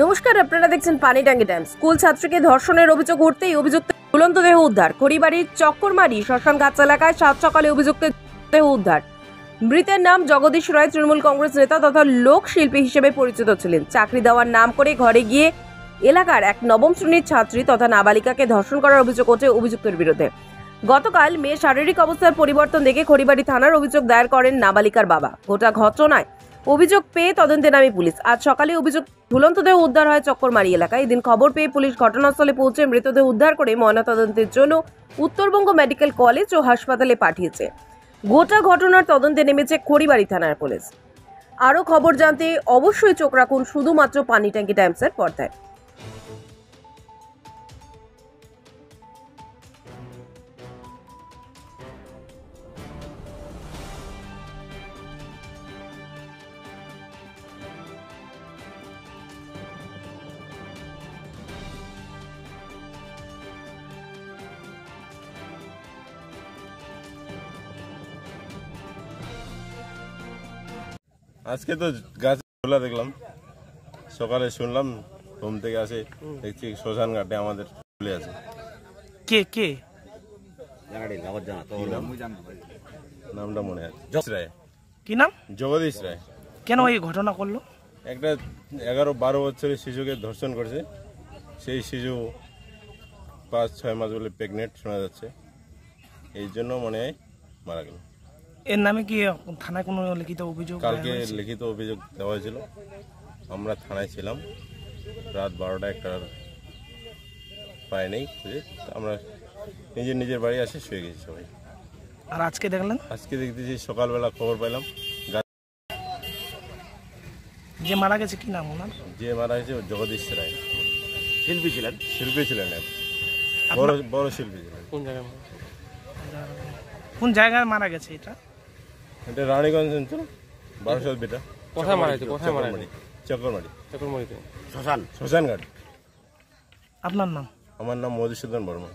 নমস্কার, আপনারা দেখছেন পানিটাঙ্গি টাইমস। স্কুল ছাত্রীকে ধর্ষণের অভিযোগ উঠতেই অভিযুক্ত ঝুলন্ত দেহ উদ্ধার। খড়িবাড়ির চক্করমারি শ্মশানঘাট এলাকায় সাত সকালে অভিযুক্তের দেহ উদ্ধার। মৃতের নাম জগদীশ রায়, তৃণমূল কংগ্রেস নেতা তথা লোক শিল্পী হিসেবে পরিচিত ছিলেন। চাকরি দেওয়ার নাম করে ঘরে গিয়ে এলাকার এক নবম শ্রেণীর ছাত্রী তথা নাবালিকাকে ধর্ষণ করার অভিযোগ ওঠে অভিযুক্তের বিরুদ্ধে। গতকাল মেয়ের শারীরিক অবস্থার পরিবর্তন দেখে খড়িবাড়ি থানার অভিযোগ দায়ের করেন নাবালিকার বাবা। গোটা ঘটনায় অভিযোগ পেয়ে তদন্তে নামে পুলিশ। আজ সকালে অভিযুক্ত ঝুলন্ত দেহ উদ্ধার হয় চক্করমারি এলাকায়। এদিন খবর পেয়ে পুলিশ ঘটনাস্থলে পৌঁছে মৃতদেহ উদ্ধার করে ময়নাতদন্তের জন্য উত্তরবঙ্গ মেডিকেল কলেজ ও হাসপাতালে পাঠিয়েছে। গোটা ঘটনার তদন্তে নেমেছে খড়িবাড়ি থানার পুলিশ। আরও খবর জানতে অবশ্যই চোখ রাখুন শুধুমাত্র পানিটাঙ্গি টাইমসের পর্দায়। আজকে তো গাছ খোলা দেখলাম, সকালে শুনলাম, ঘুম থেকে আসে দেখছি শ্মশান ঘাটে আমাদের খুলে আছে। কে কে নামটা মনে আছে রায়। কি নাম? জগদীশ রায়। কেন এই ঘটনা করলো? একটা 11-12 বছরের শিশুকে ধর্ষণ করেছে। সেই শিশু 5-6 মাস বলে প্রেগনেন্ট শোনা যাচ্ছে, এই জন্য মনে হয় মারা গেল। এর নামে কি থানায় কোনো লিখিত অভিযোগ? কালকে লিখিত অভিযোগ দেওয়া হয়েছিল। আমরা থানায় ছিলাম, রাত 12টা-1টার পায় নেই খুঁজে। আমরা নিজের বাড়ি আসে শুয়ে গেছি সবাই। আর আজকে দেখলেন? আজকে দেখতেছি সকালবেলা খবর পেলাম যে মারা গেছে কি নাম ওনার? যে মারা গেছে জগদীশ রায়। শিল্পী ছিলেন বড় শিল্পী ছিলেন। কোন জায়গায় মারা গেছে এটা? এটা রানীগঞ্জ অঞ্চল, 1200 বেটা। কোথায় মারা গেছে? চক্করমারি শ্মশান শ্মশান ঘাট। আপনার নাম? আমার নাম মধুসূদন বর্মা।